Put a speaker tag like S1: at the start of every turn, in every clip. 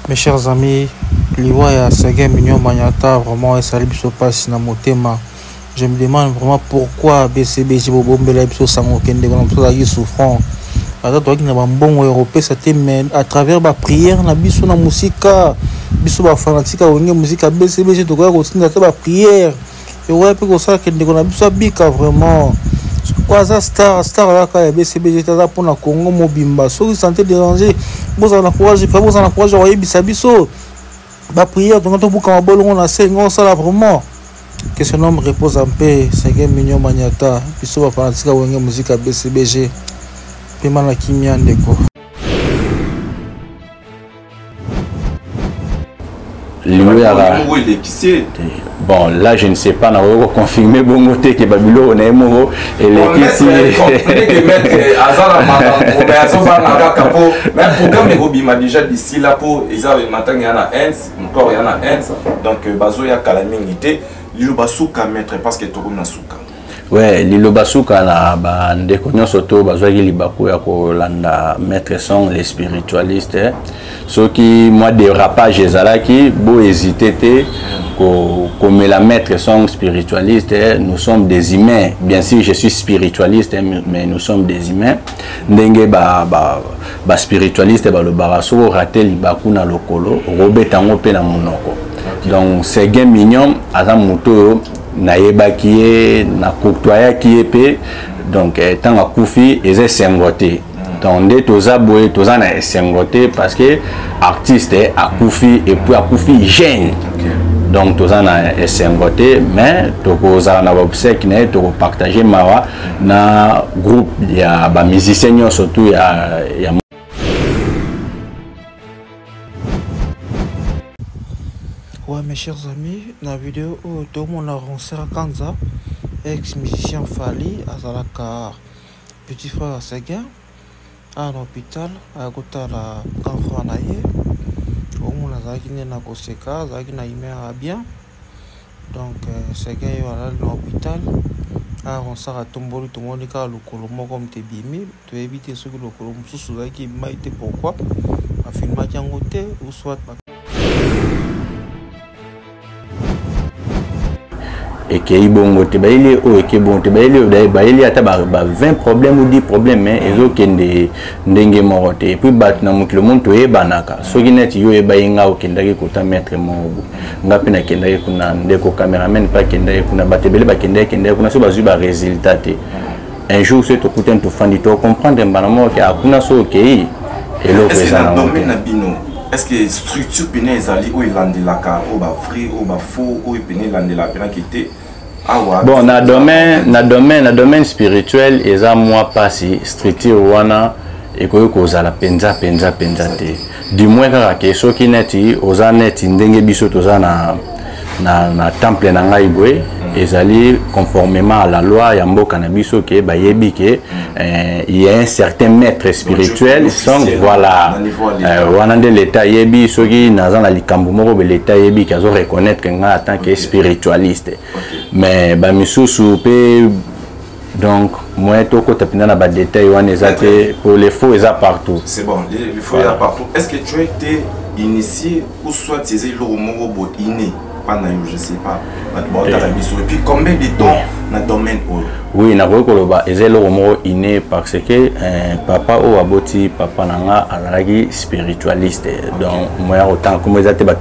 S1: Mes chers amis, Liwaya Sagé Mignon Magnata, vraiment, ça se passe dans mon thème. Je me demande vraiment pourquoi BCBG Bobombela Biso Samokende, comme ça, souffrant. Alors, toi qui n'as pas un bon européen, c'était à travers la prière, na biso na musique, biso ba fanatique, on a musique à BCBG, tu vois, continuer à faire la prière. Et ouais, puis comme ça, qu'on a biso bika vraiment. Quoi ça star là quand BCBG t'as pour na Congo mobimba, ceux qui sentent dérangé, vous en encouragez, vous en encouragez, voyez bisabiso. La prière, donc on a on a on ça là vraiment. Que ce nom repose en paix, Sagé Mignon Magnata, biso ba fanatique, on a musique à BCBG. Pema la kimia ndeko.
S2: Bon, là je ne sais pas, on va confirmer bon côté que Babylone on est mort et les qui
S3: même programme Robi m'a déjà d'ici là pour ils avaient matin il y en a un encore il y en a un donc bazo ya kalamingité lui basuka mettre parce que tout na suka.
S2: Ouais, Lilo Basuka na ba ndeko nyonso to bazwaki libako ya kolanda maître son les spiritualistes ceux qui moi dérapage ezalaki bo hésiter te comme la maître son spiritualiste nous sommes des humains bien sûr je suis spiritualiste mais nous sommes des humains ndenge ba spiritualiste ba le baraso raté libako na lokolo robetango pe na monoko donc c'est Sagé Mignon aza moto naïba qui est na côtoya qui est pe donc tant à koufi et sengoté donc des toza boé toza na sengoté parce que artiste à koufi et puis à koufi gêne donc toza na sengoté mais tokoza na obsèque ne to partager mawa na groupe ya ba musiciens surtout ya
S1: Ouais, mes chers amis, dans la vidéo où tout le monde a rencontré Kanza, ex-musicien Fali, Azalaka, petit frère Sagé, à l'hôpital, à côté de la grand frère Naye, au monde a Zagine na Koseka, Zagine a bien. Donc, Sagé est à l'hôpital, à rencontrer Tomboli, tout le monde est à l'Okolomo comme t'es bimé, tu évites ce que l'Okolomo sous qui m'a été pourquoi, à filmer qui en côté, ou soit.
S2: Et que bon te baili o et que bon te baili o baili ata ba 20 problèmes ou 10 problèmes mais ezo kende ndenge morote et puis bat na mukilo muntu e banaka soki neti yo e bayinga o kendaki kota mettre mobu ngapi na kendaki kuna ndeko cameraman pas kendaki kuna batebele ba kendaki kuna so bazu ba résultat un jour c'est to kuta to fandi to comprendre banamo que akuna so okay et le présent
S3: est-ce que structure pénale ezali ou ilandelaka ou ba vrai ou ba faux ou pénale landela pénale qui était
S2: bon na domaine spirituel eza moi passi structure wana ekoyo kozala penza te du moins kaka ke soki neti oza neti ndenge biso toza na temple na ngai boye ezali conformément à la loi ya mboka na biso ke bayebi ke il y a un certain maître spirituel sans voilà wana nde l'état yebi soki naza na likambo moko be l'état yebi ki azo reconnaître nga en tant que spiritualiste mais ba misusu pe donc moi toko tapina na ba détail wana ezate pour les faux eza partout
S3: c'est bon les faux eza partout est-ce que tu as été initié ou soit tu es le moko bo inné je sais pas et puis combien de temps dans le domaine
S2: oui na ko koloba ezelo mo iné parce que papa o aboti papa nanga alaki spiritualiste donc moi autant comme ezate ba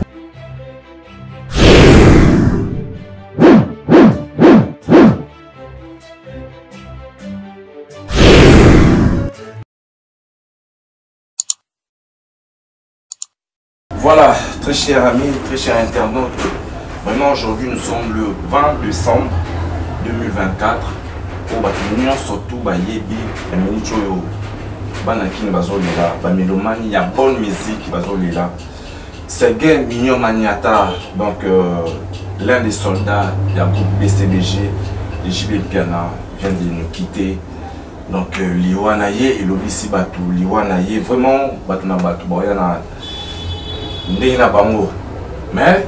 S3: voilà très chers amis très chers internautes. Vraiment, aujourd'hui, nous sommes le 20 décembre 2024. Au bâtiment, surtout, Bayebi, et Menichoyo, Banakine Bazolela, Bamélomani, il y a bonne musique Bazolela. Sagé Mignon Magnata, donc l'un des soldats, il y a groupe BCBG, les JB Piana vient de nous quitter. Donc, Liwanaye et l'Obisi Batou, Liwanaye, vraiment, Batuna Batou, Boyana, Ndena Bango. Mais,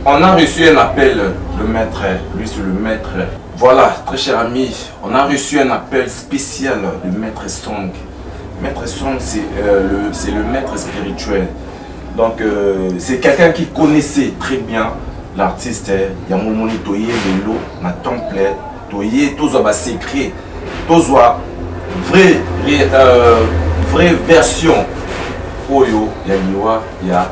S3: on a reçu un appel de maître, lui c'est le maître. Voilà, très chers amis, on a reçu un appel spécial de maître Song. Maître Song, c'est le maître spirituel. Donc c'est quelqu'un qui connaissait très bien l'artiste. Il y a un moment où il y a vélo, ma temple, il y a tout ça secret, tout ça vraie version. Oyo, il y a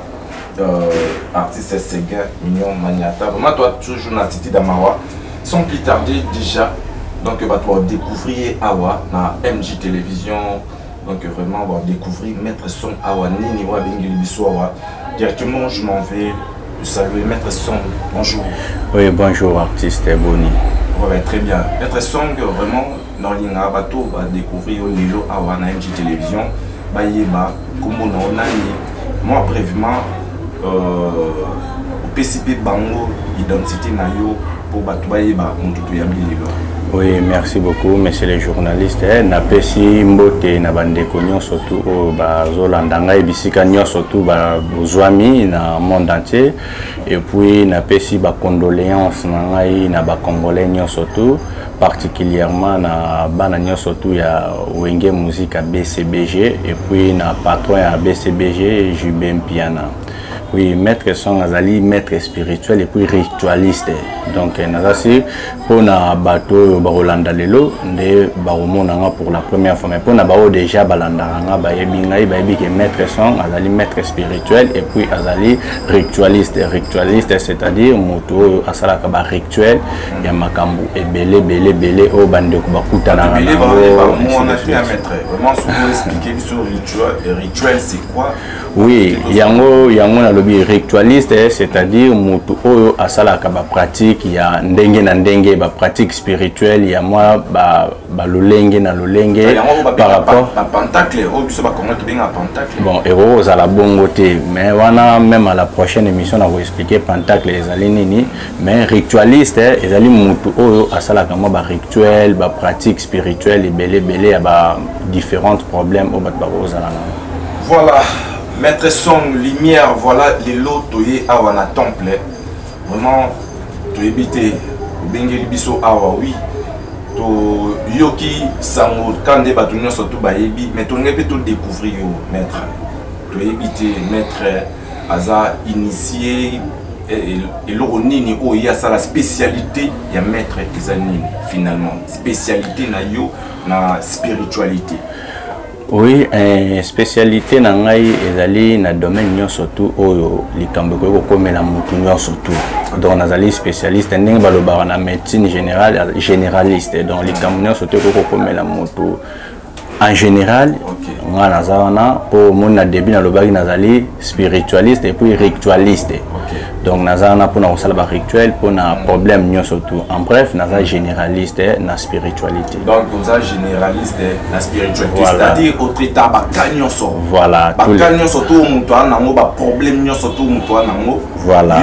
S3: artiste Sega, Mignon Maniata. Vraiment, toi, toujours dans l'attitude d'Amawa. Sans plus tarder, déjà, donc, tu vas découvrir Awa dans MJ Télévision. Donc, vraiment, on va découvrir Maître Son Awa, Nini Wa Bengili Bissou Awa. Directement, je m'en vais saluer Maître Song. Bonjour.
S2: Oui, bonjour, artiste Boni.
S3: Ouais, très bien. Maître Song, vraiment, dans l'Inga Bato, on va découvrir Nilo Awa dans MJ Télévision. Bayeba, Kombo Nani. Moi, brièvement, au PCP Bango, identité Nayo, pour Batoubayeba, mon tout Yamili.
S2: Oui, merci beaucoup, messieurs les journalistes. Napesi mbote na bandeko nyonso surtout bazolanda ngai bisika nyonso surtout bozwami na monde entier. Et puis napesi ba condoléances na ngai na ba congolais nyonso surtout, particulièrement na bana nyonso surtout ya Wenge Musique à BCBG et puis na patron à BCBG Jubem Piana. Oui, maître son azali maître spirituel et puis ritualiste. Donc nazasi pour na bateau barolanda lelo nde baromonanga pour la première fois mais pour na bao déjà balandaranga bayebingai bayebi que maître son azali maître spirituel et puis azali ritualiste. Ritualiste c'est-à-dire moto asala ka ba rituel ya makambu ebele belé o bande ko bakutana na
S3: on a fait un maître vraiment souvent expliquer sur rituel c'est quoi.
S2: Oui, yango na lobi ritualiste c'est-à-dire moto oyo asala ka ba pratique ya ndenge na ndenge ba pratique spirituelle ya moi ba lolenge na lolenge par rapport
S3: ba pentacle o biso ba comment tu bien pentacle.
S2: Bon, et à la bonne côté mais wana même à la prochaine émission on va expliquer pentacle les alinini mais ritualiste ezali moto oyo asala ka moi ba rituel ba pratique spirituelle et belé ya ba différents problèmes au bat ba ozala.
S3: Voilà. Maître Son, lumière, voilà les lots toyé awana temple. Vraiment, tu éviter Bengeli Biso awa oui. To yoki sango kande batunyo surtout bayebi mais tu n'es pas tout découvrir maître. Tu éviter maître aza initié et l'oronini oh il y a ça la spécialité il y a maître Izanini finalement spécialité na yo na spiritualité.
S2: Oui, spécialité na ngai ezali na domaine nyo surtout oyo likambo ko komela mutu nyo surtout. Donc nazali spécialiste ndenge balobara na médecine générale généraliste donc likambo nyo surtout ko komela mutu en général. Nga nazana pour mon début na lobaki nazali spiritualiste et puis ritualiste. Donc nazana pour na osala ba rituel pour na problème nyo surtout. En bref, nazali généraliste na spiritualité.
S3: Donc vous êtes généraliste na spiritualité, voilà. C'est-à-dire au trita ba kanyo so.
S2: Voilà,
S3: ba kanyo so tout mutu nango ba problème nyo so tout mutu nango.
S2: Voilà.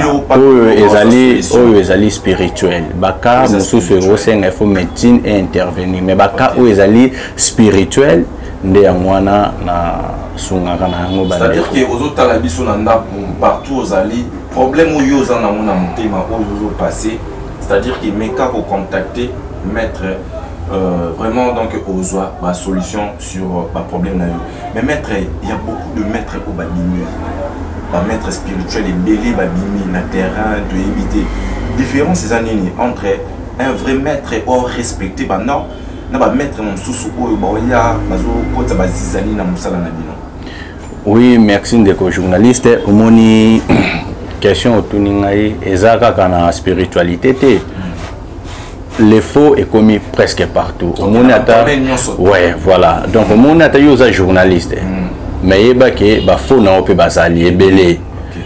S2: Ezali spirituel. Baka mususu erosenga il faut médecine et intervenir mais baka o ezali spirituel nde yangwana na sungaka na yango ba.
S3: C'est-à-dire que aux autres la biso nanda partout ozali problème où yo za na mona motema ozo passer, c'est-à-dire que meka ko contacter mettre vraiment donc aux ma solution sur ma problème na yo. Mais maître, il y a beaucoup de maîtres au babimi. Ba maître spirituel et belé babimi na terrain de éviter différence ces années entre un vrai maître ou respecté ba non na ba maître mon sous oyo ba ya bazo kota bazizani na musala na bino.
S2: Oui, merci ndeko journaliste omoni question autour ningai ezaka kana spiritualité te. Les faux est commis presque partout. Ouais, voilà. Donc au monde a eu journaliste. Mais il y a faux na pe basali belé.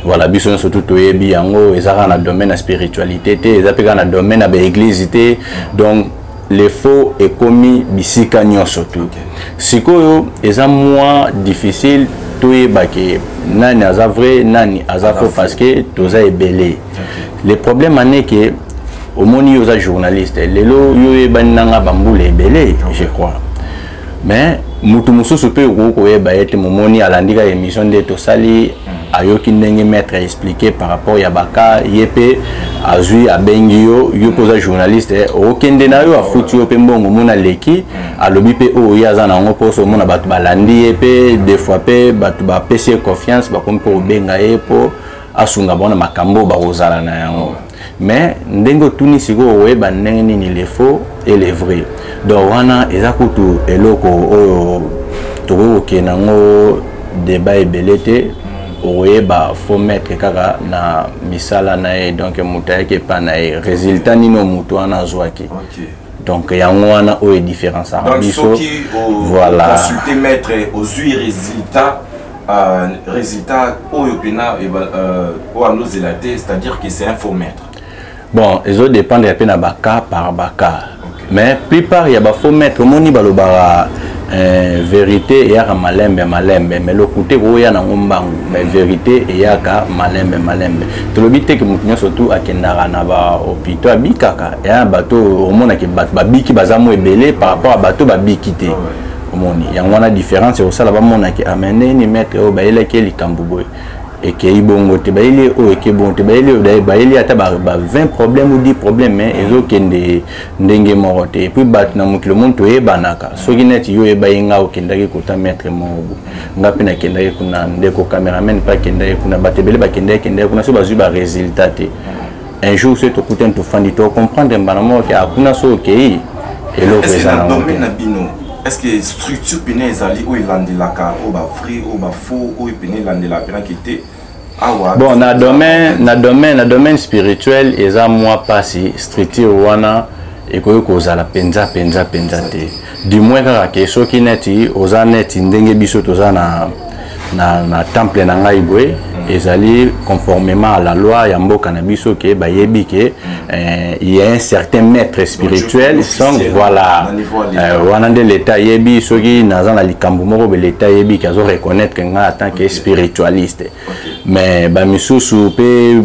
S2: Voilà, bison surtout to yebi yango ezaka na domaine de spiritualité te, ezaka na domaine de église te. Donc les faux est commis bisika nyonso surtout. Sikoyo eza moins difficile to yebake nani aza vrai nani aza faux parce que toza ebelé. Le problème en est que au monde il y a journaliste lelo yo bananga bambule belé je crois mais mutu mususu pe ko yeba ete momoni alandika émission de tosali ayoki ndenge maître expliqué par rapport ya baka yepe azui abengi yo poza journaliste okende na yo afuti yo pe mbongo mona leki alobi pe o yaza na ngo poso mona batu balandi yepe des fois pe batu ba pese confiance ba comme pour benga yepo asunga bona makambo ba ozala na yango mais ndenge tuni siko oyeba ndenge nini les faux et les vrais donc wana eza kutu eloko oyo toko kenango débat ebelete oyeba faut mettre kaka na misala na e donc mutayeke pa na e résultat nino mutu wana zwaki donc yango wana oyo différence a biso
S3: voilà consulter maître aux résultats résultat oyo pena o anozela te c'est-à-dire que c'est un faux maître.
S2: Bon, ils ont dépendre de la baka par baka. Mais plupart il y a faux maître moni balobara vérité et malembe mais le côté où il y a mais vérité et ya ka malembe to le bité que mutunya surtout akendara na ba hôpital abikaka ya bato au monde ke bato babiki bazamo ebele par rapport à bato babiki te omoni yango na différence au sala ba mona ke amener ni maître o ba ele ke likambuboy et que ibongo te baile o et que bon te baile ata ba 20 problèmes ou 10 problèmes mais ezo kende ndenge morote et puis bat na mukilo muntu e banaka soki net yo e bayinga o kendaki kota mettre mobu ngapi na kendaki kuna ndeko cameraman pa kendaki kuna batebele ba kendaki kuna so bazu ba résultat te un jour c'est to kuta to fandi to comprendre banamo ke akuna so okay elo pesa na
S3: bino. Est-ce que structure pénale ezali ou ilandelaka ou ba vrai ou ba faux ou pénale landelaka qui était
S2: bon na domaine spirituel eza moi passi structure wana ekoyo kozala penza te du moins kaka ke soki neti oza neti ndenge biso toza na temple na ngai boye ezali conformément à la loi ya mboka na biso ke bayebi ke il y a un certain maître spirituel donc voilà wana nde l'état yebi soki naza na likambo moko be l'état yebi ke azo reconnaître nga en tant que spiritualiste mais ba misusu pe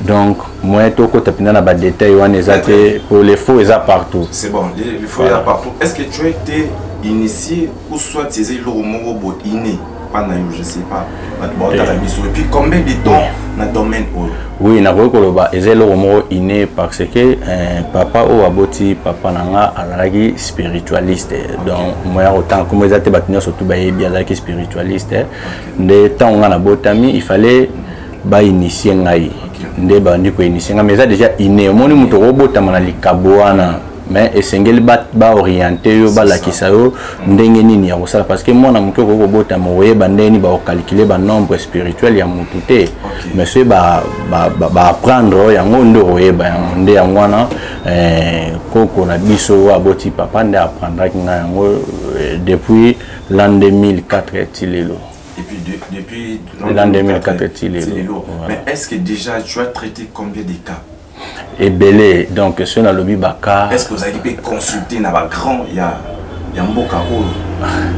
S2: donc moi toko tapina na ba détail wana ezate pour les faux eza partout
S3: c'est bon les faux eza partout. Est-ce que tu as été initié ou soit tu es le moko bo inné pendant je sais pas et puis combien de temps dans le domaine
S2: oui na koloba ezelo moko inné parce que papa o aboti papa nanga alaki spiritualiste donc moi autant comme ezate batinyo surtout bayebi alaki spiritualiste de temps on a botami il fallait ba initier ngai nde bandi ko initier ngai mais ça déjà inné moni muto robotama na likabwana mais esengeli ba orienté yo ba lakisa yo ndenge nini ya kosala parce que moi na muto ko bota moye bandeni ba calculer ba nombre spirituel ya mutu te mais c'est ba apprendre ya ngondo oyeba ya nde ya ngwana koko na biso aboti papa nde apprendre kinga yango depuis l'an 2004 tilelo.
S3: Et puis depuis
S2: l'an 2004 tilelo.
S3: Mais est-ce que déjà tu as traité combien de cas?
S2: Et belé donc sur la lobby baka
S3: est-ce que vous avez pu consulter na ba grand ya mboka o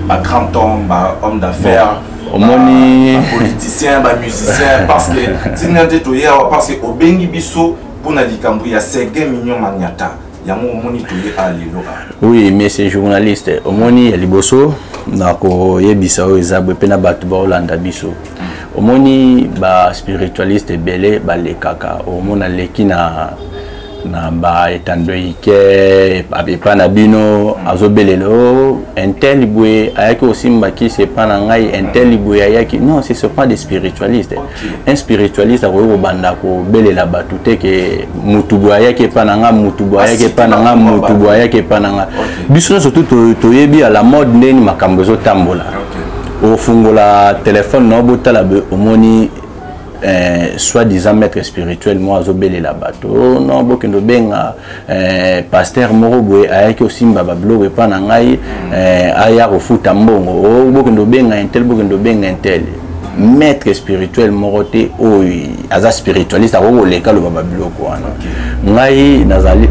S3: ba grand homme d'affaires
S2: omoni
S3: politicien ba musicien parce que tinande to ya parce que obengi biso pour na likambo ya 5 millions maniata ya mo omoni to ye alelo
S2: oui mais c'est journaliste omoni ya liboso na ko yebisa o ezabwe pena batu ba olanda biso omoni ba spiritualiste belé ba lekaka omona leki na ba etandoike abepa na bino azobelelo intel bwe ayaki osimba ki c'est pas na ngai intel bwe ayaki non c'est pas des spiritualistes un spiritualiste akoyo banda ko belela batu te ke mutu bwe ayaki pa na nga mutu bwe ayaki pa na nga mutu bwe ayaki pa na nga biso surtout to yebi à la mode ndeni makambo zo tambola au fungola téléphone no botala be omoni soi-disant maître spirituel moi azobele la bateau non bokendo benga pasteur moroboe ayaki osimba ba blog pa na ngai aya kofuta mbongo bokendo benga intel maître spirituel morote oyi aza spiritualiste ako leka lo ba blog wana ngai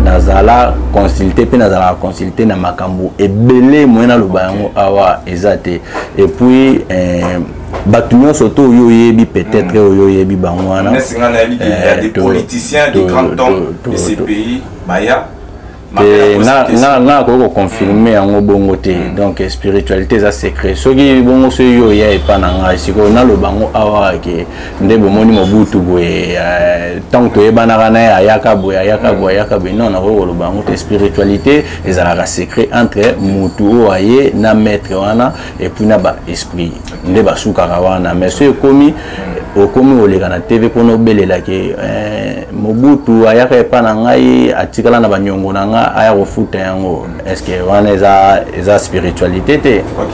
S2: nazala consulter pe nazala consulter na makambo ebele moyena lo bango awa ezate et puis Batumio Soto yoyebi peut-être yoyebi bangwana.
S3: Il y a des politiciens de grand temps de ces pays, Baya,
S2: na ko confirmer en bongo te donc spiritualité ça secret soki bongo so yo ya epa na nga siko na lo bango awa ke nde bomoni mobutu boye tant to e bana na ayaka boye non na ko lo bango te spiritualité ezalaka secret entre mutu o aye na maître wana et puis na ba esprit nde basuka wana mais so komi okomi oleka na TV pono belela ke mobutu ayaka epa na ngai atikala na banyongo na nga aya refuta yango est-ce que wana eza spiritualité te
S3: OK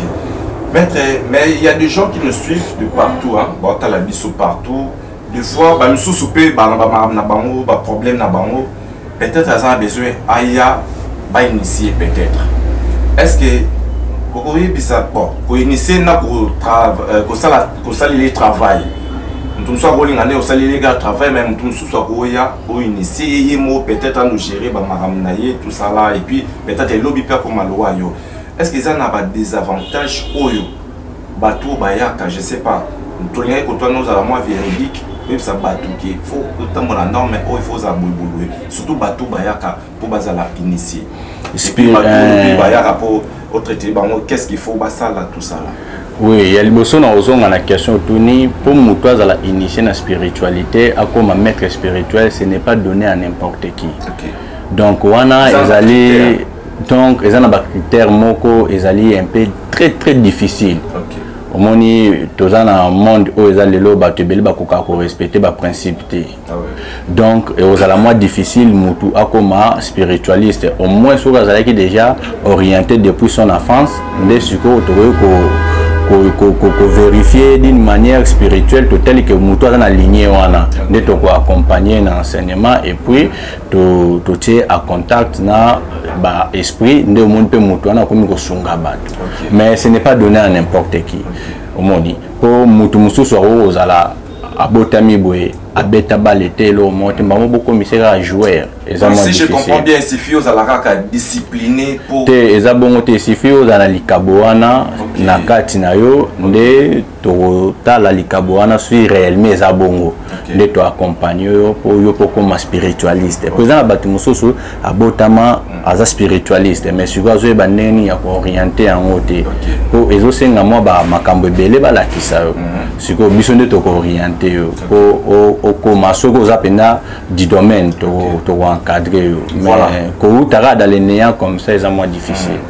S3: maître mais il y a des gens qui nous suivent de partout hein bon ta la biso partout des fois ba nous souper ba na bango ba problème na bango peut-être ça a besoin aya ba initier peut-être est-ce que pour bisa bon pour initier na pour travail travail nous sommes rolling année au salaire les gars travail même nous sommes soit au initier peut-être à nous gérer ba maramnaye tout ça là et puis peut-être les lobby pas comme loi yo est-ce que ça n'a pas des avantages oyo bateau bayaka je sais pas nous tourner que toi nous allons moins véridique même ça bateau qui faut autant la norme mais il faut ça boulou surtout bateau bayaka pour bazala initier bayaka pour au traité qu'est-ce qu'il faut ba ça là tout ça là.
S2: Oui, il y a le besoin dans la question tournie pour moi à la initier la spiritualité à comme maître spirituel ce n'est pas donné à n'importe qui. Okay. Donc on a donc ils ont des critères moko ils allaient un peu très difficile. Okay. Au moni tous dans un monde où ils allaient le batebeli ba koka ko respecter ba principe. Ah ouais. Donc aux à la moins difficile mutu à comme spiritualiste au moins sur les qui déjà orienté depuis son enfance des suko vérifier d'une manière spirituelle telle que mutu dans la lignée wana de to accompagner dans l'enseignement et puis to tirer à contact na ba esprit de monde peut mutu wana comme ko sunga batu mais ce n'est pas donné à n'importe qui au moni pour mutu mususu aux ala abotami boye abeta balete lo monte mbamo beaucoup misera à jouer
S3: si je comprends bien si fio za la ka discipliné pour
S2: te ezabongo te si fio za na likaboana na kati na yo nde to ta la likaboana suis réellement ezabongo nde to accompagner yo pour comme spiritualiste présent batu mususu abotama aza spiritualiste mais si vous ba neni ya orienter en côté pour ezo senga mo ba makambo ebele ba la kisa yo siko biso nde to orienter yo au commencer aux appels du domaine to encadrer mais ko utara dans les néants comme ça c'est moins difficile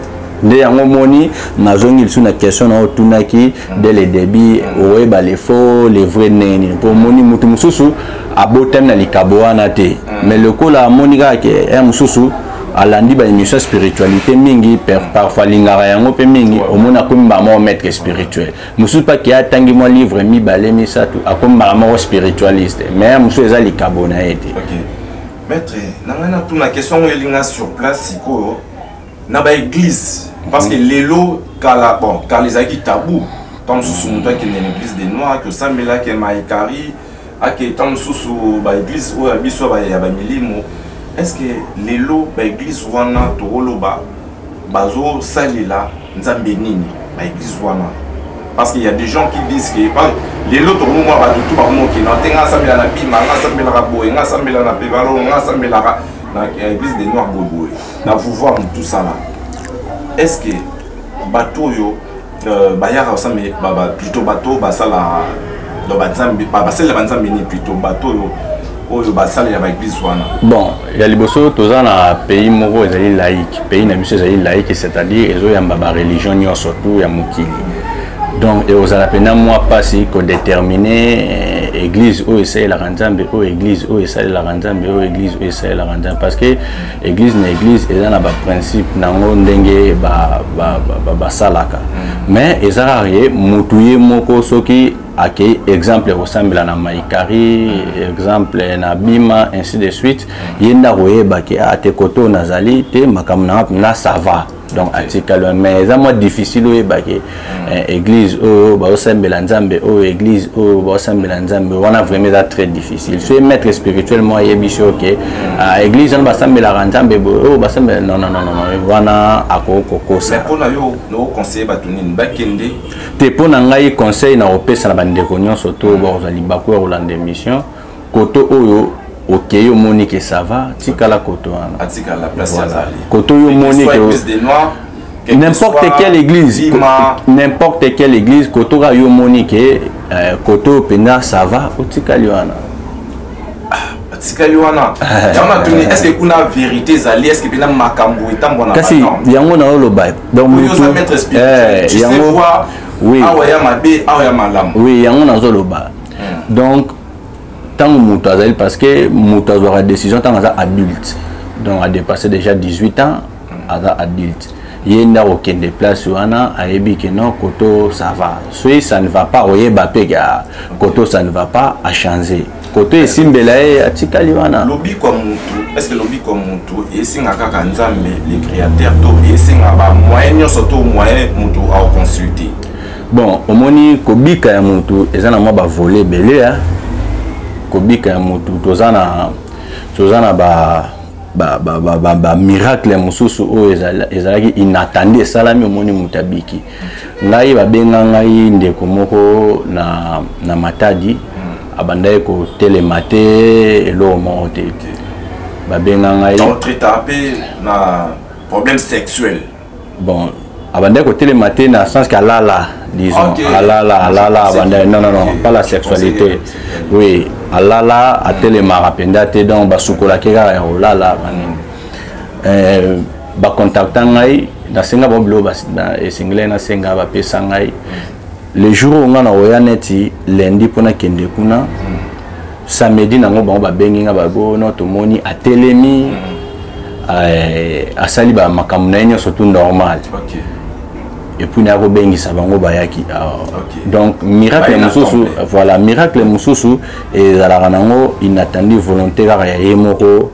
S2: ndé yango moni nazongi sur la question na otunaki dès le début oyeba les faux les vrais neni pour moni mutu mususu abotem na likaboana te mais le kola monika ke mususu alandi ba émission spiritualité mingi parfois lingara yango pe mingi omona comme ba mo maître spirituel musu pa ki atangi mo livre mi balé mi ça tout comme ba mo spiritualiste mais musu eza likabona ete.
S3: OK maître na tout la question elinga sur place siko na ba église parce que lelo kala bon car les aki tabou tant sous monta qui est l'église des noirs que ça mais là que maikari a que tant sous ba église ou biso ba ya ba milimo. Est-ce que les lots de l'église wana toloba bazo salila nzambe nini ba église wana parce qu'il y a des gens qui disent que les lots toloba ba tout ba mo ki na tenga sambela na bima nga sambela ka boye nga sambela na pevalo nga sambela na église des noirs boboye na pouvoir tout ça là est-ce que bato yo ba ya ka sambe ba plutôt bato ba sala do ba nzambe ba sala ba nzambe ni plutôt bato yo.
S2: Bon, il y a les bossos, tous dans un pays moro, ils laïque, pays n'amuse laïque, c'est-à-dire ils ont une religion surtout ya mukili. Donc, et aux alapena moi passé qu'on déterminer église où essaye la ranzambe, où église où essaye la ranzambe, où église où essaye la ranzambe, parce que église na église ils ont un principe nango ndenge ba salaka. Mais ils ont rien mutuye moko soki aki exemple ressemble na maikari exemple na bima ainsi de suite yenda royeba ki ate koto nazali te makamna na ça va donc article mais ça moi difficile oyeba ki église o ba osembela nzambe o église o ba osembela nzambe wana vraiment très difficile so maître spirituel moi yebiso ke église on ba sembela nzambe o ba sembela non wana akoko kosa
S3: mais pour na yo no conseiller batunini bakende
S2: te pona ngai conseil na opesa na bandeko nyonso to bozali bakwe rolanda émission koto oyo ok yo moni que ça va tika la koto wana
S3: atika la place yazali
S2: koto yo moni que n'importe quelle église koto ga yo moni que koto pena ça va otika liwana
S3: atika liwana yama tuni est-ce que kuna vérité zali est-ce que pena makambo etambona
S2: kasi yango na lo ba donc
S3: yo maître spirituel tu sais voir
S2: oui
S3: awaya mabe awaya malamu
S2: oui yango na zo lo ba donc tant que azali parce que mutu aura décision tant que adulte donc a dépassé déjà 18 ans adulte yenda okende place wana ayebi que non koto ça va soit ça ne va pas oyeba pega koto ça ne va pas à changer koto esimbela e atikali wana
S3: lobi kwa mutu est-ce que lobi kwa mutu esinga kaka nzambe le créateur to esinga ba moyen surtout moyen mutu a consulter
S2: bon omoni kobika ya mutu ezana mwa ba voler belé kobika ya mutu tozana ba miracle mususu o ezalaki inattendu salami omoni mutabiki ngai babenga ngai ndeko moko na Matadi abandaye ko télématé elo monte babenga ngai
S3: na problème sexuel
S2: bon abandaye ko télématé na sens que alala disons alala abandaye non pas la sexualité oui alala a télémara pendate donc basukola keka ya olala ba contacta ngai na senga boblo na esingle na senga ba pesa ngai le jour où on a oya neti lundi pona kende kuna samedi nango ba bengi nga ba bo no to moni a telemi asali ba makambo na nyo surtout normal et puis na ko bengi sa bango bayaki donc miracle mususu voilà miracle mususu et zalaka nango inattendu volonté kaka ya yemoko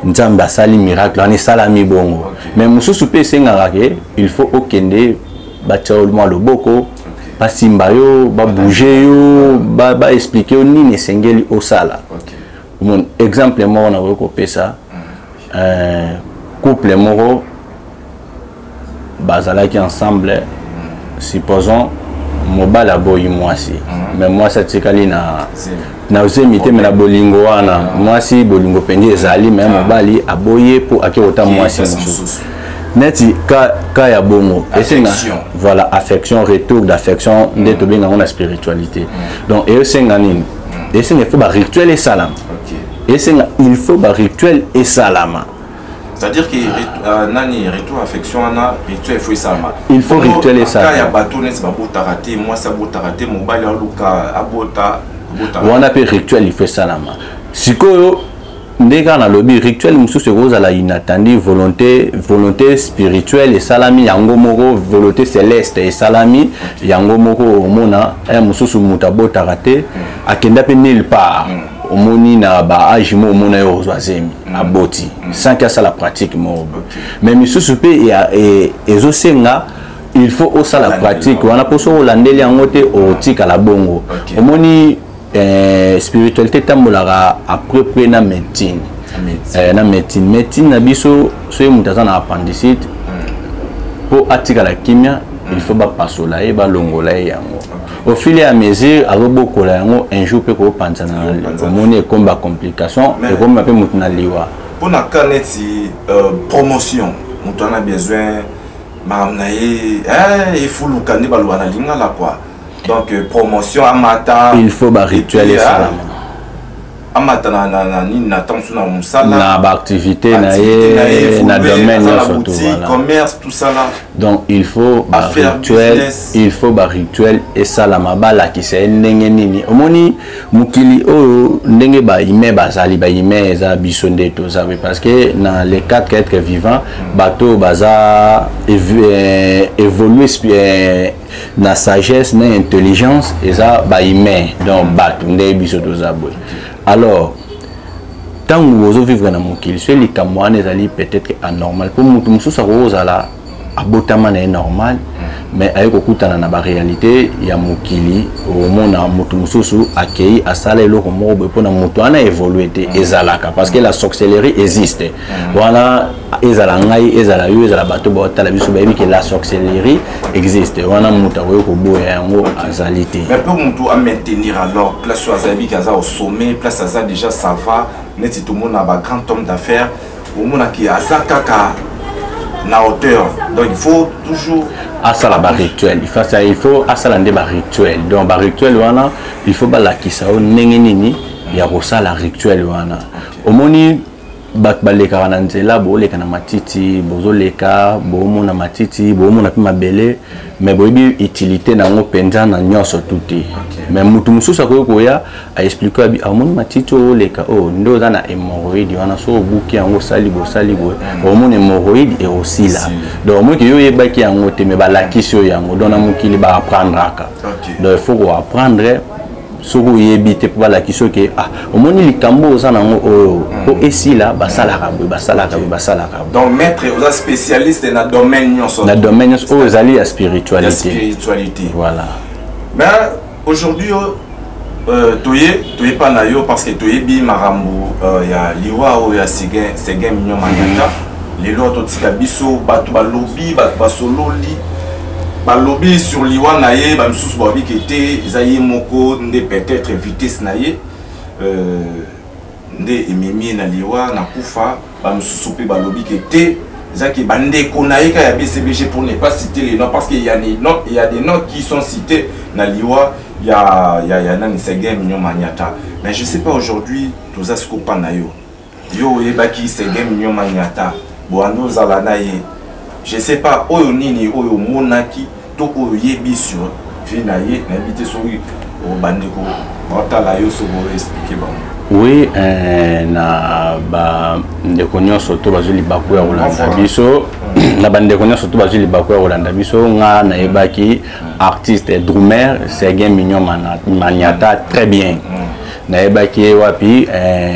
S2: nzambe asali miracle ani salami bongo mais mususu pe senga ke il faut okende batio mo loboko basimba yo ba bouger yo ba expliquer nini esengeli osala mon exemple mo na ko pesa couple moko bazalaki ensemble supposons mobala boyi mwasi mais moi ça tikali na uzemite mais na bolingo wana mwasi bolingo pendi ezali mais mobali aboye pour akota mwasi mususu neti ka ya bongo esenga voilà affection retour d'affection ndeto benga na spiritualité donc esenga nini esenga il faut ba rituel et salam esenga il faut ba rituel et salama.
S3: C'est-à-dire que nani retour affection na rituel faut salama.
S2: Il faut rituel et salama.
S3: Ka ya bateau n'est pas beau taraté moi ça beau taraté mobali aluka abota
S2: on appelle rituel il faut salama. Sikoyo ndeka na lobby rituel mususu kozala inattendu volonté spirituelle et salami yango moko volonté céleste et salami yango moko omona mususu mutabota raté akenda pe nulle part omoni na ba age mo omona yo ozwazemi aboti sans que ça la pratique mo mais mususu pe et ezosenga il faut osa la pratique wana poso olandeli yango te otika la bongo omoni spiritualité tambolaka après na médecine na médecine na biso soye mutaza na appendicite pour atika la kimia il faut ba pasola e ba longola yango au fil et à mesure azobokola yango un jour pe ko panzana omoni komba complication et comme pe mutuna liwa
S3: pour na kaneti promotion mutana besoin mamnaye il faut lukani ba luana lingala quoi. Donc promotion amata
S2: il faut ba rituel et salama
S3: amata na tansu na musala
S2: na ba activité na domaine surtout voilà
S3: commerce tout ça là
S2: donc il faut ba rituel et salama bala ki se ndenge nini omoni mukili o ndenge ba ime bazali ba ime za bisonde to ça parce que dans les quatre êtres vivants bateau baza évoluer na sagesse na intelligence et ça ba ime donc bateau ndenge bisoto za boy. Alors, tant que vous vivez dans mon kil, celui qui est peut-être anormal. Pour moi, tout ça rose là, abotama na normal mais ayeko kutana na ba réalité ya mokili au mona mutu mususu akei asala eloko moko pona mutu ana évoluer te ezalaka parce que la sorcellerie existe wana ezala ngai ezala yo ezala bato ba tala biso ba que la sorcellerie existe wana mutu ayeko boya yango azalité
S3: mais pour mutu à maintenir alors place azabi kaza au sommet place aza déjà ça va net tout le monde a ba grand homme d'affaires au monde qui azakaka na hauteur donc il faut toujours
S2: asala ba rituel il faut asala nde ba rituel donc ba rituel wana il faut ba lakisa o ndenge nini ya kosala rituel wana omoni bat baleka na nzela bo leka na matiti bozo leka bo mona matiti bo mona pe mabele mais boyebi utilité na ngo penza na nyonso tuti mais mutu mususu akoya a expliquer abi amoni matiti o leka o ndo za na hémorroïde wana so buki yango sali bo o mona hémorroïde et aussi là donc moi ki yo yebaki yango te mais balakisi yo yango donc na mukili ba apprendre aka donc il faut apprendre soko yebite pour la kiso ke omoni likambo ozana ngo o esila basalaka
S3: donc maître aux spécialiste na domaine nyonso
S2: ozali ya spiritualité voilà
S3: mais aujourd'hui toye pas na yo parce que toye bi marambo ya liwa o ya Seguin Mignon Maniata lelo totika biso bato balobi bato basololi balobi sur liwa na ye ba msusu ba bikete zaye moko nde peut-être vitesse na ye nde ememi na liwa na kufa ba msusu pe balobi kete zaki bande konaika ya BCBG pour ne pas citer les noms parce qu'il y a des noms qui sont cités na liwa ya nani Seguin Mignon Maniata mais je sais pas aujourd'hui tous as ko pa na yo yebaki Seguin Mignon Maniata boano zala na ye je sais pas oyo nini oyo monaki to oyebi sur finaye na invité sori au bandeko batala yo so bo expliquer ba
S2: oui na ba ndeko nyonso to bazuli baku ya Rolanda biso na bandeko nyonso to bazuli baku ya Rolanda biso nga na yebaki artiste drummer Seguin Mignon Maniata très bien na yebaki wapi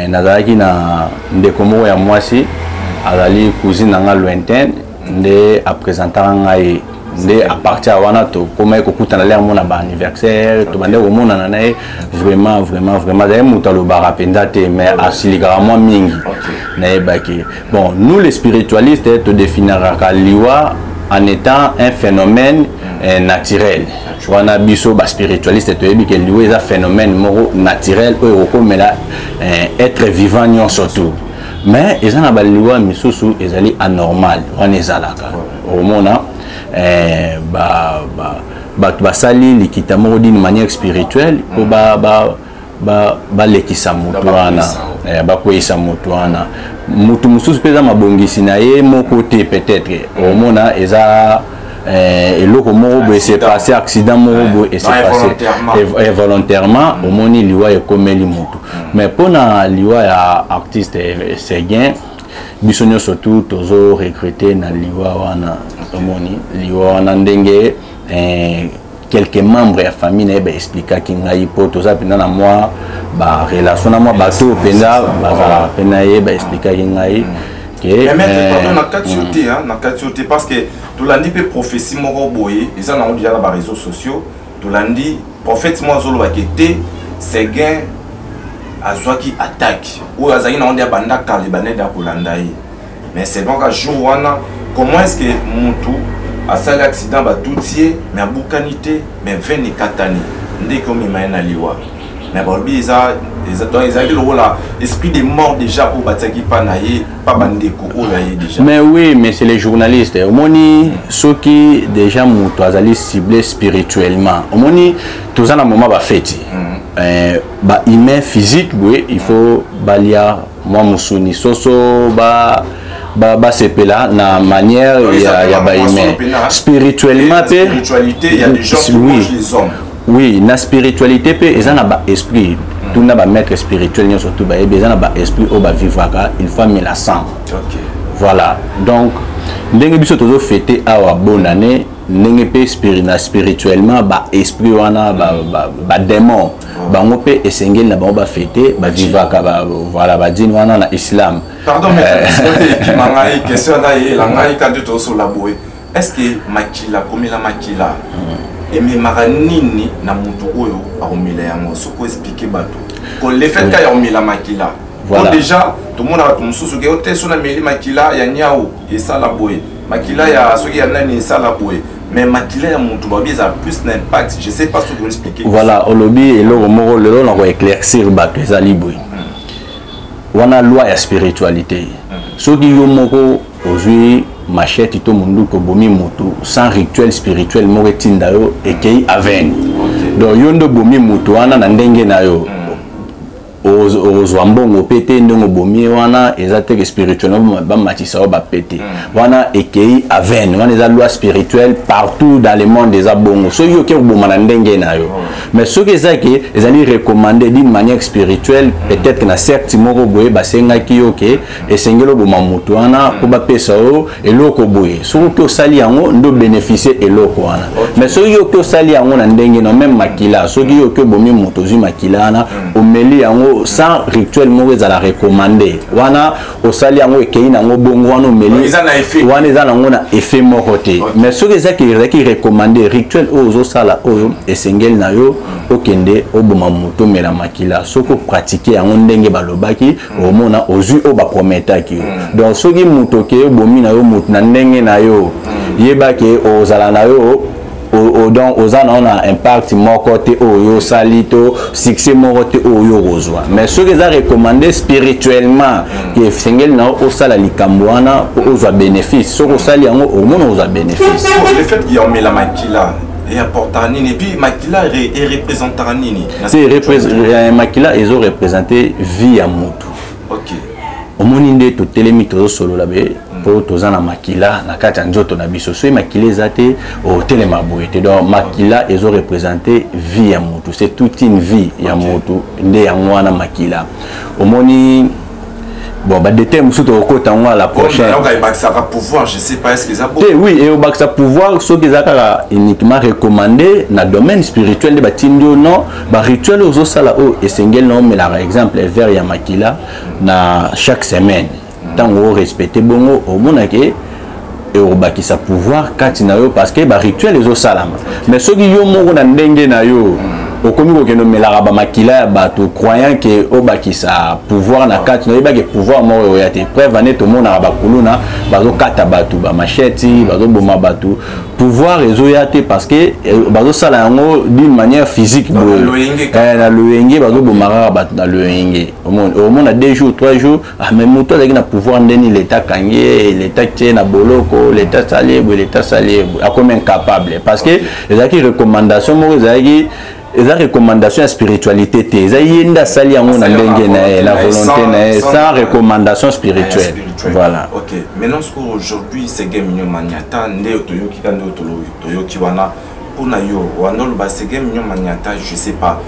S2: nazalaki na ndeko moko ya mwasi azali cousine nga lointaine nde a présenter ngai nde à partir wana to comme ekokuta na leo mona ba anniversaire to bande ko mona na vraiment d'ailleurs mutalo bara penda te mais asilika moi mingi na ebaki bon nous les spiritualistes te définira liwa en étant un phénomène naturel wana biso ba spiritualiste to yebi ke liwa est un phénomène moro naturel o comme là être vivant nyon surtout mais ils ont ba liwa misusu ezali anormal on ezalaka au mona basali likita moko d'une manière spirituelle pour lekisa mutu wana bakweyisa mutu wana mutu mususu peza mabongisi na ye moko te peut-être au mona eza eloko moko boye s'est passé accident moko boye et s'est passé volontairement au moni liwa ekomeli mutu mais pona liwa ya artiste Seguin biso nyonso surtout tozo recruter na liwa wana omoni liwa wana ndenge quelques membres ya famille na ba expliquer ki ngai po toza penda na moi ba relation na moi bato penda bazala pena ye ba expliquer ki ngai
S3: que mais na katioté na katioté parce que to landi pe prophétie moko boye eza na déjà na ba réseaux sociaux to landi prophète moi zolo ba kete Seguin azwaki attaque ou azaki na ondia banda kale baneda kolanda ye mais c'est donc à jour wana comment est-ce que mutu a sali accident ba toutier mais abukanité mais 24 années ndeko mema na liwa mais balobi eza donc ezaki le rôle esprit de mort déjà au bataki pa na ye pa bandeko o ya ye déjà
S2: mais oui mais c'est les journalistes omoni soki déjà mutu azali ciblé spirituellement omoni tozana moment ba fête ba humain physique oui il faut balia moi musuni soso ba sepela na manière ya ba humain spirituellement
S3: spiritualité il y a des gens qui mangent les hommes
S2: oui na spiritualité pe ezana ba esprit tout na ba maître spirituel surtout ba ezana ba esprit o ba vivaka il faut mettre la sang voilà donc ndenge biso tozo fêter awa bonne année ndenge pe spirituellement ba esprit wana ba démon bango pe esengeli na bango ba fêter ba vivaka ba voilà ba dine wana na islam
S3: pardon mais qui manga question na ye la ngai quand tu so la boé est-ce que makila komela makila ememaka nini na mutu oyo akomela yango soko expliquer bato ko le fait ka ya komela makila voilà. Déjà tout le monde a tout mususu ke ote sona meli makila ya nyao esala boye makila ya soki ya nani esala boye mais makila ya mutu babi ça plus d'impact je sais pas ce que vous expliquer
S2: voilà au lobby et lo moko le on va éclaircir bato ezali boye wana loi ya spiritualité soki yo moko ozui machette to mundu ko bomi mutu sans rituel spirituel moko tinda yo ekei aven donc yo ndo bomi mutu wana na ndenge na yo ozwa mbongo pete ndongo bomi wana ezate spirituellement ba matisa ba pete wana ekei aven wana eza loi spirituelle partout dans le monde des abongo so yo ke boma na ndenge na yo mais ce que ça que ezali recommandé d'une manière spirituelle peut-être que na certes moko boye basenga ki yo ke esengelo boma mutu wana ko ba pesa o eloko boye so ko sali yango ndo bénéficier eloko wana mais so yo ko sali yango na ndenge na même makila so yo ke bomi mutu zu makila na o meli yango sans rituel mo ezala recommandé wana osali yango ekei nango bongo wana omeli wana eza nango na effet moko te mais soki ezaki recommandé rituel oyo ozosala oyo esengeli na yo okende oboma moto omela makila soki opratike yango ndenge balobaki omona ozwi oyo baprometaki yo donc soki moto okeye obomi na yo moto na ndenge na yo yebaki ozala na yo donc ozana on a impact moko te oyo salito succès moko te oyo rozwa mais ce que ça recommandé spirituellement que sengel na o sala likambo wana ozwa bénéfice so ko sali yango au moins ozwa bénéfice
S3: le fait qu'il y a la makila et important nini et puis makila est représentera nini
S2: c'est makila ils ont représenté vie à moto
S3: OK
S2: au moni nde to telemi to solo labe pour tozana makila na kati nzoto na biso so makila ezate au telema boete donc makila ils ont représenté vie ya moto c'est toute une vie ya moto nde ya mwana makila au moni bon bah des thèmes surtout au côté moi la prochaine
S3: ça va pouvoir je sais pas est-ce que ça
S2: oui et au bac ça pouvoir ce que ça uniquement recommandé na domaine spirituel de batindio non ba rituel aux sala o esengel non mais par exemple vers ya makila na chaque semaine tant on respecter bongo au monake et au bac ça pouvoir katina yo parce que ba rituel aux salama mais ce qui yo moko na ndenge na yo au comité que nous mettons ba makila bato croyant que au bakisa pouvoir na carte no yeba que pouvoir mo yate preuve ane to mona ba kuluna bazo kata bato ba machette bazo boma bato pouvoir ezo yate parce que bazo sala yango d'une manière physique na loyenge bazo boma bato na loyenge au monde a 2 jours 3 jours ah mais moto avec na pouvoir ndeni l'état kangé l'état tie na boloko l'état salé a comme incapable parce que les acquis recommandations mo ezaki et la recommandation à spiritualité yenda sali yango na ndenge na la volonté na sans recommandation spirituelle voilà
S3: OK maintenant aujourd'hui c'est game mignon maniata nde toyoki kande toyoki wana pona yo wana lo ba c'est game mignon maniata je sais pas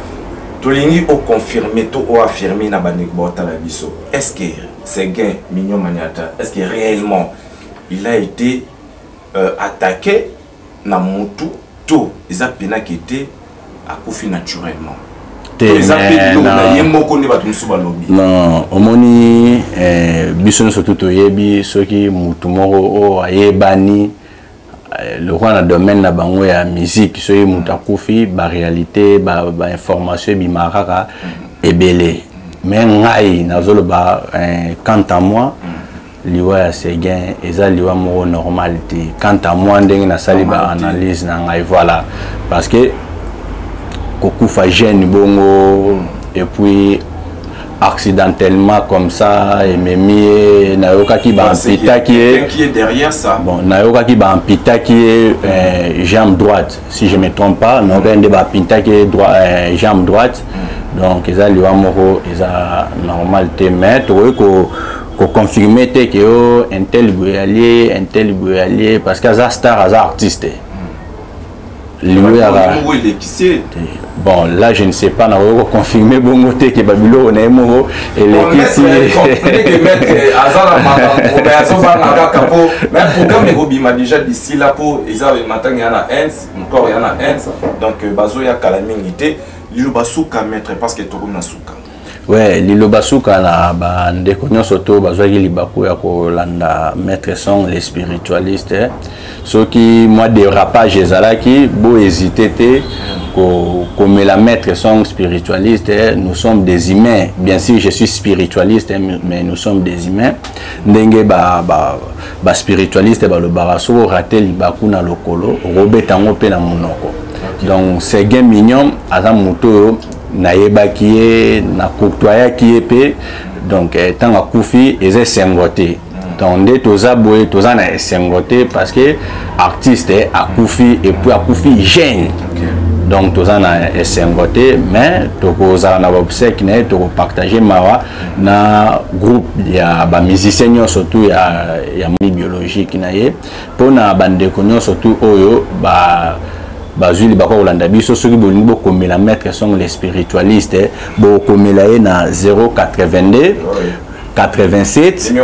S3: tolingi au confirmer to au affirmer na banik bota la biso est-ce que c'est game mignon maniata est-ce que réellement il a été attaqué na mutu to ils a pena qui était akufi naturellement
S2: non omoni biso surtout toyebi soki mutu moko o ayebani le roi na domaine na bango ya musique soki mutu akufi ba réalité ba information bimaraka ebele mais ngai nazoloba quant à moi liwa ya Seguin eza liwa moko normalité quant à moi ndenge na sali ba analyse na ngai voilà parce que kokufa jeune bongo et puis accidentellement comme ça et memi nayoka ki ba ampita qui est
S3: derrière ça
S2: bon nayoka ki ba ampita qui est jambe droite si je me trompe pas non rende ba ampita qui est jambe droite donc eza liwa moko eza normalité mais to ko confirmer que un tel allié parce que ça star ça artiste bon là je ne sais pas na confirmer bongo te que babilo na moko et les ici
S3: même programme robima déjà d'ici là pour ils avaient matin il y en a un encore il y en a un donc bazo ya kalamingité lui basuka mettre parce que to comme na suka
S2: Ouais, liloba suka na bandeko nyonso to bazwaki libaku ya kolanda maître son les spiritualistes ceux qui moi dérapage ezalaki bo hésiter te comme la maître son spiritualiste nous sommes des humains bien sûr je suis spiritualiste mais nous sommes des humains ndenge ba spiritualiste ba le baraso raté libaku na lokolo robetango pe na monoko donc c'est gain mignon aza moto naïba qui est na côtoya qui est pe donc tant à koufi et c'est sengoté donc des toza boy toza na sengoté parce que artiste à koufi et puis à koufi jeune donc toza na sengoté mais tokoza na obsèque na to partager mawa na groupe ya ba musiciens surtout ya biologique na ye pona bande konyo surtout oyo ba bazuli bako olanda biso soki bolingi bokomela maître sont les spiritualistes bokomela ye na 082 87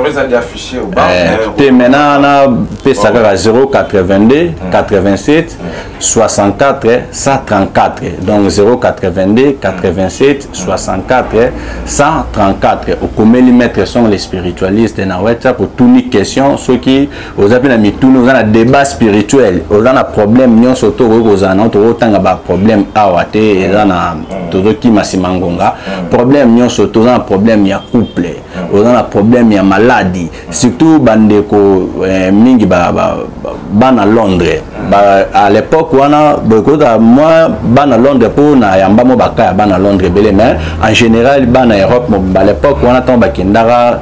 S2: te maintenant na pesa kaka 082 87 64 134 donc 082 87 64 134 okomeli maître sont les spiritualistes na WhatsApp pour toute une question ceux qui aux appels à mitouno on a débat spirituel on a problème nyon soto kozana to tanga ba problème awate ezana todo ki masimangonga problème nyon soto on a problème ya couple on a problème ya maladie surtout bandeko mingi bana Londres à l'époque wana bokoda moi bana Londres pour na yamba mo baka bana Londres belé mais en général bana Europe à l'époque wana ton bakindara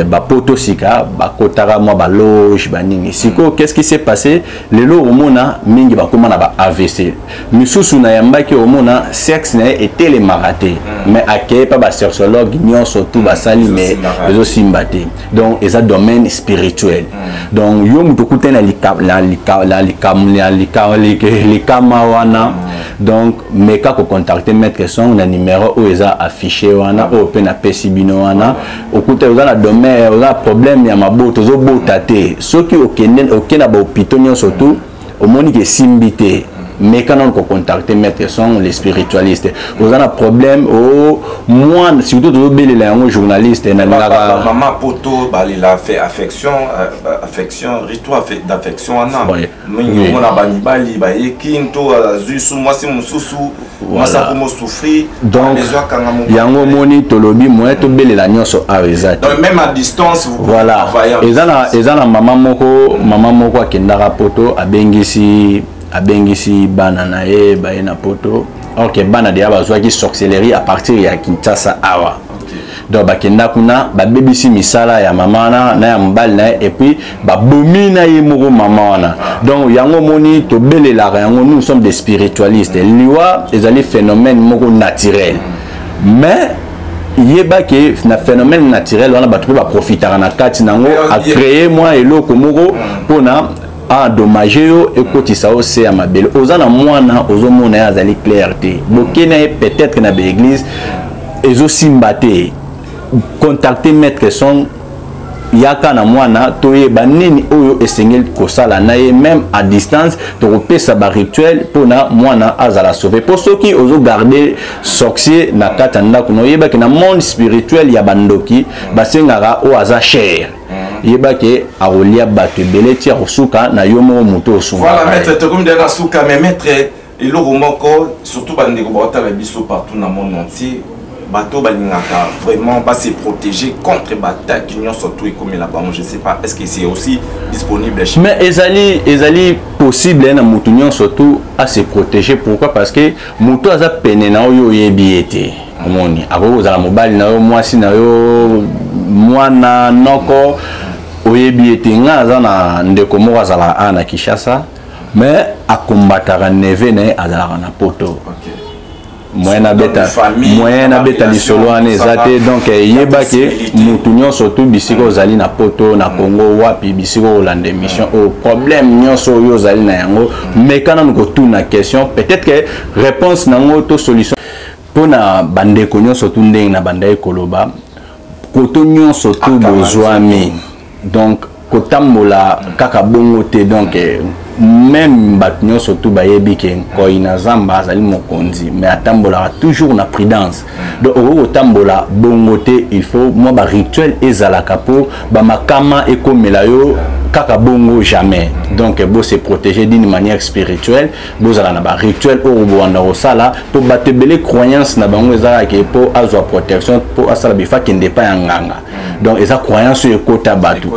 S2: ba poto sika bakotara mo ba loge banini siko qu'est-ce qui s'est passé les lo omona mingi bakoma na ba AVC misusu na yamba ki omona sexe na était les maraté mais akay pas ba sexologue nyon surtout ba sali mais aussi mbaté donc ils ont domaine spirituel donc yo mutokuta na likama wana donc meka ko contacter maître son na numéro où ils a affiché wana au pe na pesibino wana okuta vous na domaine vous a problème ya maboto zo botate ceux qui okena ba hôpital nyon surtout au moni que simbité mais quand on contacte maître sont les spiritualistes vous avez un problème au moi surtout de les journalistes
S3: maman poto il a fait affection rituel d'affection on a bani bali ba yekinto azusu moi si mususu moi ça comme souffrir
S2: donc yango moni tolobi moi to belela nyonso aweza
S3: donc même à distance vous
S2: voilà ezana maman moko akendaka poto abengisi bana na ye baye na poto ok bana de bazwaki sorcellerie à partir ya Kinshasa awa donc bakenda kuna babebisi misala ya mama na ya mbali na et puis babomi na ye moko mama wana donc yango moni to belela yango nous sommes des spiritualistes liwa ezali phénomène moko naturel mais yeba ke na phénomène naturel wana batru ba profitera na kati nango a créer moi eloko moko pona endommagé et côté ça aussi à ma belle aux ana mwana aux mona azali clarté bokena peut-être na l'église et aussi mbaté contacter maître son yaka na mwana toyeba nini oyo esengel kosala na ye même à distance to repesa ba rituel pona mwana azala sauver pour ceux qui ozo garder sorcier na katanda kuno yeba ke na monde spirituel ya bandoki basengara o aza cher yeba ke aolia bato belé tia osuka na yomo moto osuka
S3: voilà maître to comme de la suka mais maître et le romoko surtout bandeko bota la biso partout dans le monde entier bateau balingaka vraiment pas se protéger contre bataille qui n'ont surtout et comme là-bas je sais pas est-ce que c'est aussi disponible chez
S2: mais ezali possible na mutunyon surtout à se protéger pourquoi parce que muto aza peine na oyo yebiete omoni ako za mobile na yo mwasi na yo mwana noko oyebiete nga aza na ndeko moko azala ana Kinshasa mais akombataka neve na azala na poto moyen na beta lisolo ane ezate donc yeba ke mutu nyonso to bisiko ozali na poto na Congo wapi bisiko olanda émission au problème nyonso oyo ozali na yango mais kana nko tuna question peut-être que réponse nango to solution pona bandeko nyonso to ndenge na banda ekoloba koto nyonso to bozwami donc kotambola kaka bongo te donc même batnyo surtout bayebi ke ko inazamba azali mokonzi mais atambola toujours na prudence donc o tambola bongo te il faut moi ba rituel ezalaka po ba makama ekomela yo kaka bongo jamais donc bo se protéger d'une manière spirituelle bo zala na ba rituel o boanda osala po batebele croyance na bango ezala ke po azwa protection po asala bifa kende pa yanganga donc eza croyance ekota batu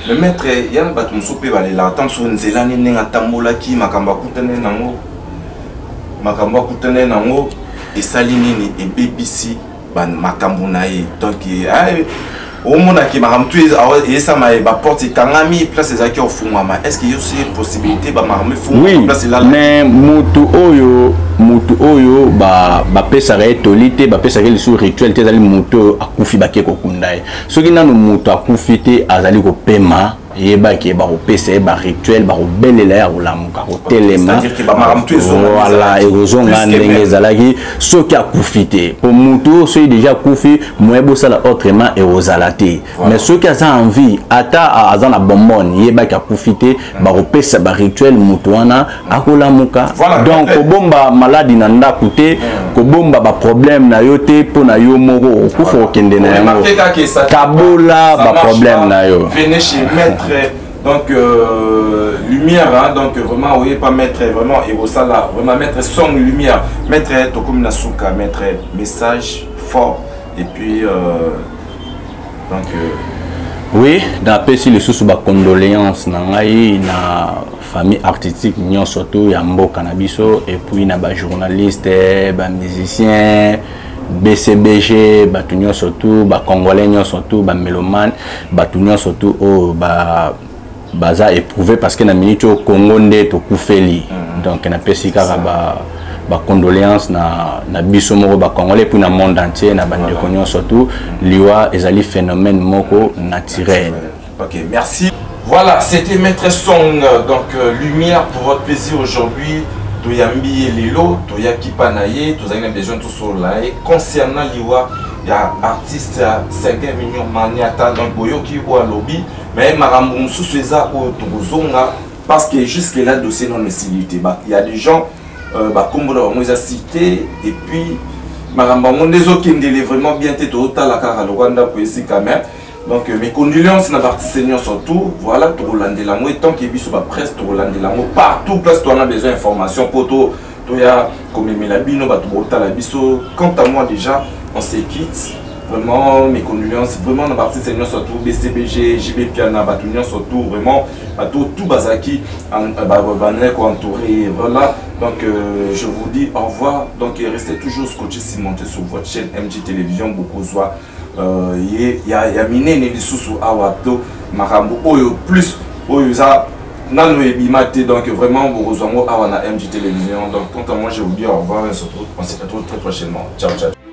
S3: le maître yana batu musope balela tant sur nzela nini ngatambola ki makamba kutane nango esali nini ebebisi ban makambo na ye donc au monde qui m'a ramené et ça m'a porté kangami place les acquis au fond est-ce qu'il y a aussi une possibilité bah m'a fond
S2: oui mais mutu oyo ba pesa ga etolite ba pesa ga lisu rituel te zali mutu akufi bake ko kundai soki nanu mutu akufi te azali ko pema yeba ki ba opese ba rituel ba obelela ya olamuka hotelema voilà ezonga ndenge ezalaki soki akufi te pour mutu soki déjà akufi moyebo sala autrement et ozalate mais soki aza envie ata azana bonbon yeba ki akufi te ba opesa ba rituel mutu wana akolamuka donc kobomba maladi na ndako te kobomba ba problème na yo te po na yo moko okufa okende na yango kabola ba problème na yo
S3: venez chez maître donc lumière hein, donc vraiment oui pas mettre vraiment et ça là vraiment mettre son lumière mettre tokomi na suka mettre message fort et puis donc
S2: oui dans pesi le sous ba condoléances na ngai na famille artistique nyon surtout ya mboka na biso et puis na ba journaliste ba musicien BCBG batunyo surtout ba congolais nyon surtout ba mélomane batunyo surtout oh ba baza éprouvé parce que na minute au Congo nde to kufeli donc na pesi kaka ba condoléances na biso moko ba congolais puis na monde entier na bande konyo surtout liwa ezali phénomène moko naturel.
S3: OK, merci. Voilà, c'était Maître Song donc lumière pour votre plaisir aujourd'hui. Toyambi et Lelo, Toyaki Panaye, tous avez besoin de tout cela. Et concernant l'Iwa, il y a artiste 5 millions maniata donc Boyoki ou à lobby, mais Maramou Sousseza ou Togozonga, parce que jusque là, le dossier non facilité. Il y a des gens, comme on les a cités, et puis Maramou des autres qui me vraiment bien tête au Talaka, le Rwanda, poésie quand même. Donc mes condoléances na partie seigneur surtout voilà tout Rolande Lango et tant qu'il y a presse tout Rolande Lango partout place toi on a besoin d'informations pour toi y a comme Melabino batouta la biso quant à moi déjà on se quitte vraiment mes condoléances vraiment na partie seigneur surtout BCBG JB Piana batunion surtout vraiment tout bazaki entouré voilà donc je vous dis au revoir donc restez toujours scotché cimenté sur votre chaîne MJ Télévision beaucoup soit ya minene lisusu awato makambo oyo plus oyo za nano ebimate donc vraiment bozongo awana MJ Télévision donc quant à moi je vous dis au revoir et on se retrouve très prochainement ciao ciao.